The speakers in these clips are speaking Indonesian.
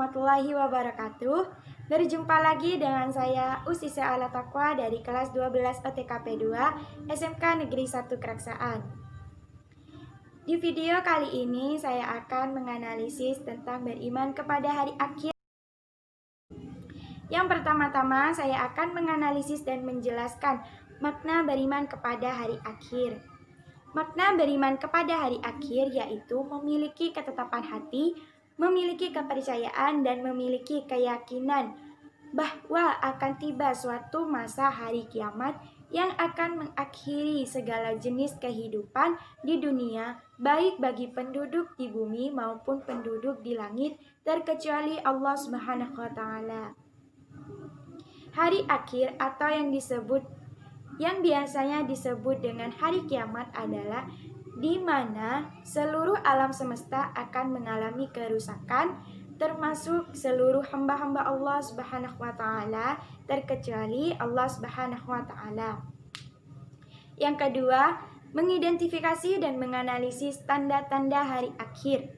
warahmatullahi wabarakatuh. Berjumpa lagi dengan saya Usisa Ala Taqwa dari kelas 12 OTKP 2 SMK Negeri 1 Keraksaan. Di video kali ini saya akan menganalisis tentang beriman kepada hari akhir. Yang pertama-tama saya akan menganalisis dan menjelaskan makna beriman kepada hari akhir. Makna beriman kepada hari akhir yaitu memiliki ketetapan hati, memiliki kepercayaan, dan memiliki keyakinan bahwa akan tiba suatu masa hari kiamat yang akan mengakhiri segala jenis kehidupan di dunia, baik bagi penduduk di bumi maupun penduduk di langit, terkecuali Allah Subhanahu wa Ta'ala. Hari akhir atau yang biasanya disebut dengan hari kiamat adalah di mana seluruh alam semesta akan mengalami kerusakan, termasuk seluruh hamba-hamba Allah Subhanahu wa Ta'ala, terkecuali Allah Subhanahu wa Ta'ala. Yang kedua, mengidentifikasi dan menganalisis tanda-tanda hari akhir.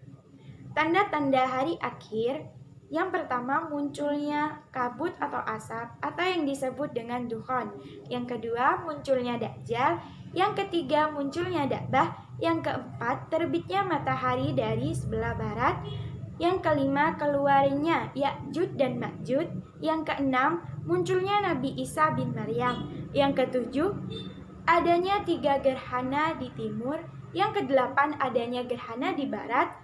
Tanda-tanda hari akhir, yang pertama munculnya kabut atau asap atau yang disebut dengan dukhon. Yang kedua munculnya dajjal. Yang ketiga munculnya Da'bah. Yang keempat terbitnya matahari dari sebelah barat. Yang kelima keluarnya Ya'juj dan Ma'juj. Yang keenam munculnya Nabi Isa bin Maryam. Yang ketujuh adanya 3 gerhana di timur. Yang kedelapan adanya gerhana di barat.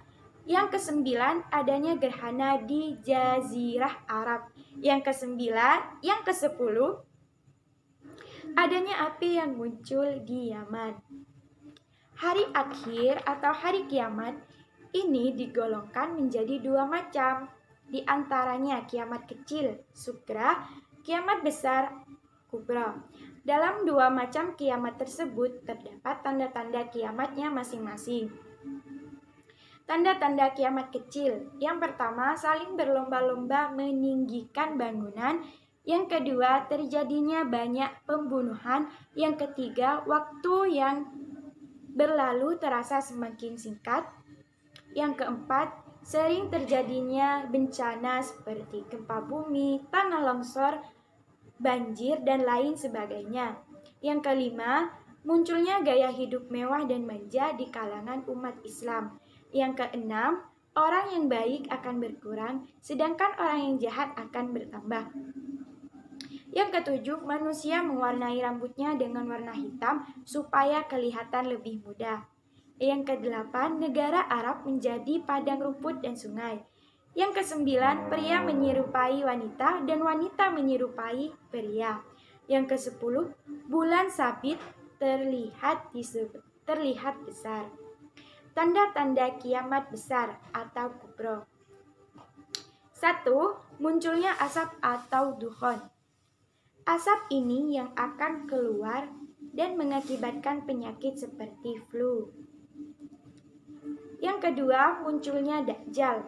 Yang kesembilan adanya gerhana di Jazirah Arab. Yang kesepuluh adanya api yang muncul di Yaman. Hari akhir atau hari kiamat ini digolongkan menjadi 2 macam. Di antaranya kiamat kecil, sugra, kiamat besar, kubra. Dalam 2 macam kiamat tersebut terdapat tanda-tanda kiamatnya masing-masing. Tanda-tanda kiamat kecil. Yang pertama, saling berlomba-lomba meninggikan bangunan. Yang kedua, terjadinya banyak pembunuhan. Yang ketiga, waktu yang berlalu terasa semakin singkat. Yang keempat, sering terjadinya bencana seperti gempa bumi, tanah longsor, banjir, dan lain sebagainya. Yang kelima, munculnya gaya hidup mewah dan manja di kalangan umat Islam. Yang keenam, orang yang baik akan berkurang, sedangkan orang yang jahat akan bertambah. Yang ketujuh, manusia mewarnai rambutnya dengan warna hitam supaya kelihatan lebih muda. Yang kedelapan, negara Arab menjadi padang rumput dan sungai. Yang kesembilan, pria menyerupai wanita dan wanita menyerupai pria. Yang kesepuluh, bulan sabit terlihat besar. Tanda-tanda kiamat besar atau kubro. 1. Munculnya asap atau dukhon. Asap ini yang akan keluar dan mengakibatkan penyakit seperti flu. Yang kedua, munculnya Dajjal.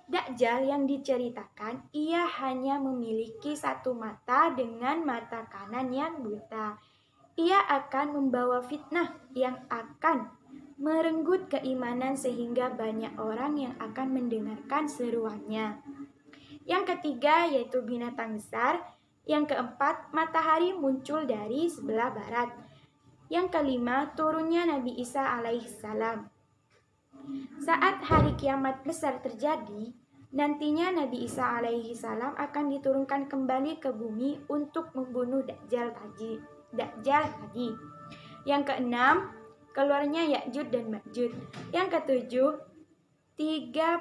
Dajjal yang diceritakan, ia hanya memiliki 1 mata dengan mata kanan yang buta. Ia akan membawa fitnah yang akan merenggut keimanan sehingga banyak orang yang akan mendengarkan seruannya. Yang ketiga yaitu binatang besar. Yang keempat, matahari muncul dari sebelah barat. Yang kelima, turunnya Nabi Isa alaihissalam. Saat hari kiamat besar terjadi, nantinya Nabi Isa alaihissalam akan diturunkan kembali ke bumi untuk membunuh Dajjal tadi. Yang keenam, keluarnya Ya'juj dan Ma'juj. Yang ketujuh, 3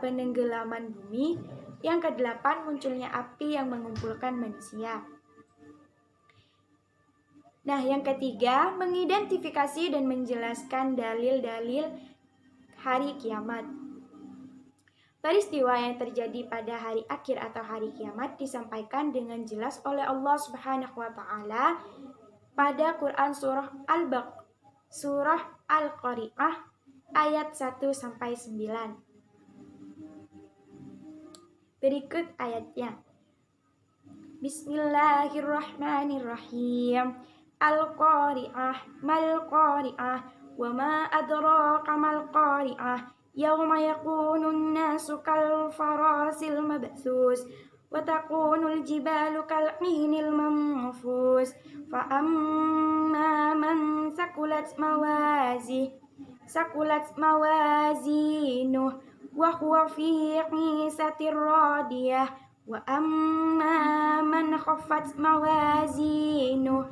penenggelaman bumi. Yang kedelapan, munculnya api yang mengumpulkan manusia. Nah, yang ketiga, mengidentifikasi dan menjelaskan dalil-dalil hari kiamat. Peristiwa yang terjadi pada hari akhir atau hari kiamat disampaikan dengan jelas oleh Allah Subhanahu wa Ta'ala pada Quran surah Al-Qari'ah ayat 1-9. Berikut ayatnya. Bismillahirrahmanirrahim. Al-Qari'ah mal Qari'ah wa ma adraka mal Qari'ah Yauma yakunun nasu kal farasil mabthus wa takunul jibalu kal ihnil manfus fa amma man sakulat mawazinuh wa huwa fi 'isatir radiyah wa amma man khaffat mawazinuh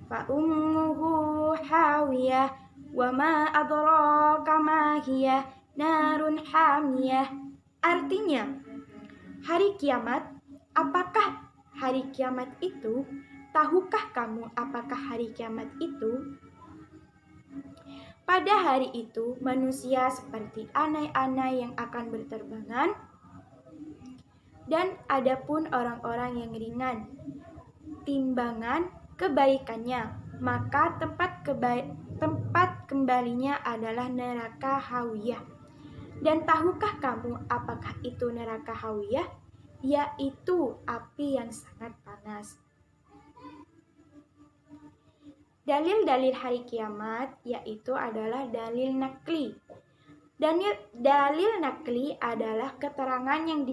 fa ummuhu hawiyah wa ma adraka ma hiya narun hamiyah. Artinya, hari kiamat, apakah hari kiamat itu? Tahukah kamu apakah hari kiamat itu? Pada hari itu, manusia seperti anai-anai yang akan berterbangan, dan adapun orang-orang yang ringan timbangan kebaikannya, maka tempat kembalinya adalah neraka hawiyah. Dan tahukah kamu apakah itu neraka hawiyah? Yaitu api yang sangat panas. Dalil-dalil hari kiamat yaitu adalah dalil nakli. Dalil nakli adalah keterangan yang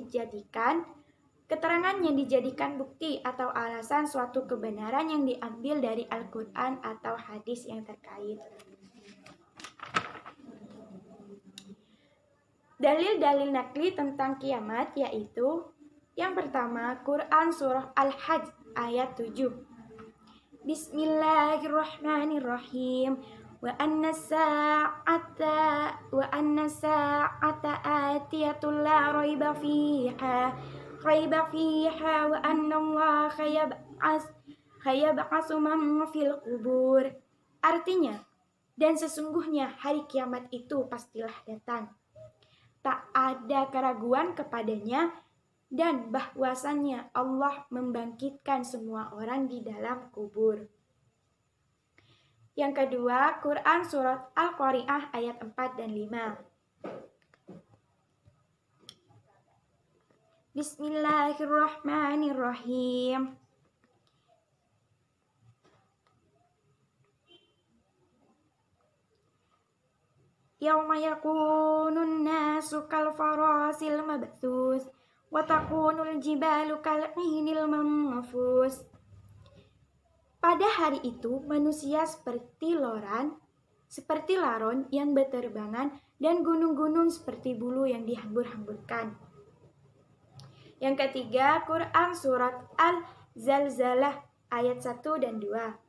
dijadikan bukti atau alasan suatu kebenaran yang diambil dari Al-Quran atau hadis yang terkait. Dalil-dalil nakli tentang kiamat yaitu yang pertama, Quran Surah Al-Hajj ayat 7. Bismillahirrahmanirrahim. Wa anna sa'ata atiyatul la raiba fiha wa anna Allah yab'atsu man fil qubur. Artinya, dan sesungguhnya hari kiamat itu pastilah datang. Tak ada keraguan kepadanya, dan bahwasannya Allah membangkitkan semua orang di dalam kubur. Yang kedua, Quran Surat Al-Qari'ah ayat 4 dan 5. Bismillahirrahmanirrahim. Yauma yakunun nasu kal farasil mabthus wa takunul jibalu kal ihnil manfus. Pada hari itu manusia seperti laron yang berterbangan dan gunung-gunung seperti bulu yang dihambur-hamburkan. Yang ketiga, Quran Surat Al-Zalzalah ayat 1 dan 2.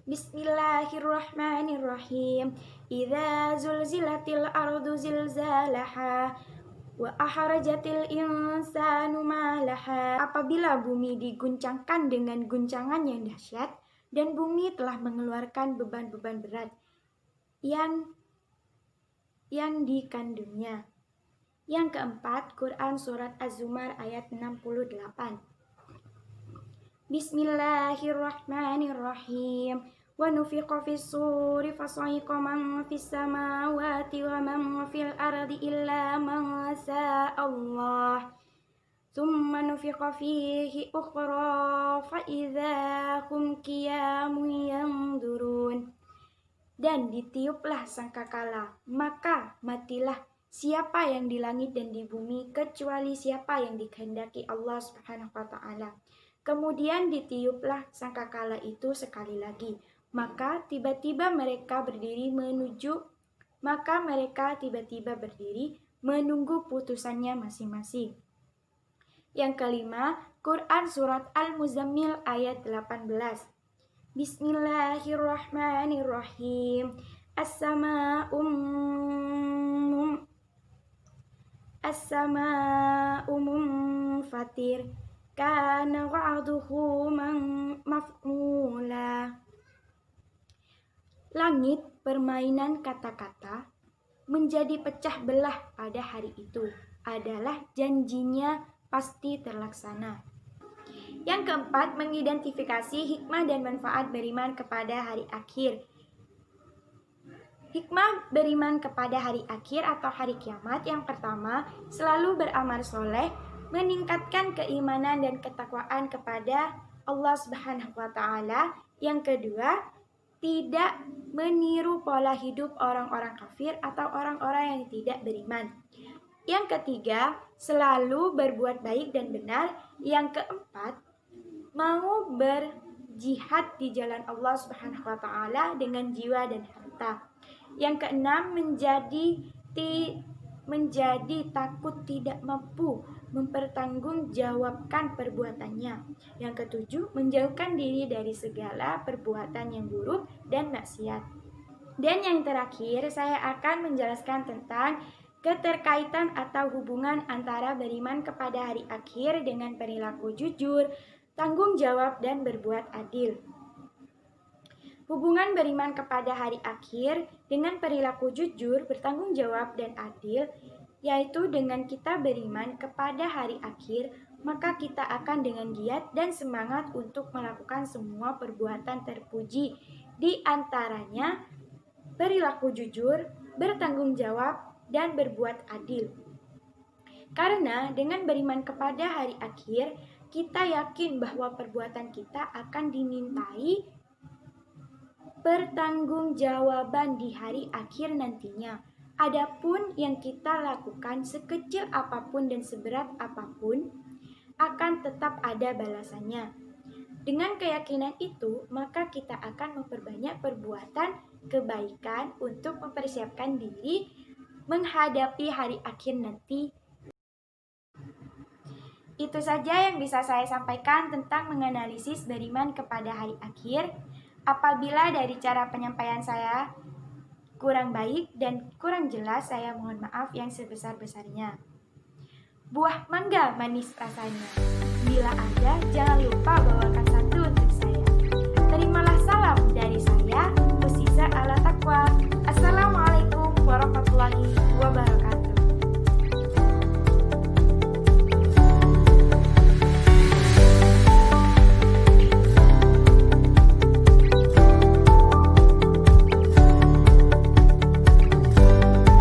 Bismillahirrahmanirrahim. Idza zulzilatil ardu zilzalaha wa ahrajatil insanu ma laha. Apabila bumi diguncangkan dengan guncangan yang dahsyat dan bumi telah mengeluarkan beban-beban berat yang dikandungnya. Yang keempat, Quran Surat Az-Zumar ayat 68. Bismillahirrahmanirrahim. Wa nufiqa fis suri fasa'iqa man fis samawati wa man fil ardi illa man Allah. Tsumma nufiqa fihi ukhra fa idza hum qiyamun yanzurun. Dan ditiuplah sangkakala, maka matilah siapa yang di langit dan di bumi kecuali siapa yang dikehendaki Allah Subhanahu wa taala. Kemudian ditiuplah sangkakala itu sekali lagi. Maka tiba-tiba mereka berdiri menunggu putusannya masing-masing. Yang kelima, Quran Surat Al-Muzammil ayat 18. Bismillahirrahmanirrahim. As-sama'u munfatir. Kana wa'duhu maf'ula. Langit, permainan kata-kata, menjadi pecah belah pada hari itu adalah janjinya pasti terlaksana. Yang keempat, mengidentifikasi hikmah dan manfaat beriman kepada hari akhir. Hikmah beriman kepada hari akhir atau hari kiamat yang pertama, selalu beramal soleh, meningkatkan keimanan dan ketakwaan kepada Allah Subhanahu wa taala. Yang kedua, tidak meniru pola hidup orang-orang kafir atau orang-orang yang tidak beriman. Yang ketiga, selalu berbuat baik dan benar. Yang keempat, mau berjihad di jalan Allah Subhanahu wa taala dengan jiwa dan harta. Yang keenam, menjadi takut tidak mampu mempertanggungjawabkan perbuatannya. Yang ketujuh, menjauhkan diri dari segala perbuatan yang buruk dan maksiat. Dan yang terakhir, saya akan menjelaskan tentang keterkaitan atau hubungan antara beriman kepada hari akhir dengan perilaku jujur, tanggung jawab, dan berbuat adil. Hubungan beriman kepada hari akhir dengan perilaku jujur, bertanggung jawab, dan adil, yaitu dengan kita beriman kepada hari akhir, maka kita akan dengan giat dan semangat untuk melakukan semua perbuatan terpuji, di antaranya perilaku jujur, bertanggung jawab, dan berbuat adil. Karena dengan beriman kepada hari akhir, kita yakin bahwa perbuatan kita akan dimintai pertanggungjawaban di hari akhir nantinya. Adapun yang kita lakukan sekecil apapun dan seberat apapun akan tetap ada balasannya. Dengan keyakinan itu, maka kita akan memperbanyak perbuatan kebaikan untuk mempersiapkan diri menghadapi hari akhir nanti. Itu saja yang bisa saya sampaikan tentang menganalisis beriman kepada hari akhir. Apabila dari cara penyampaian saya kurang baik dan kurang jelas, saya mohon maaf yang sebesar-besarnya. Buah mangga manis rasanya. Bila ada, jangan lupa bawakan satu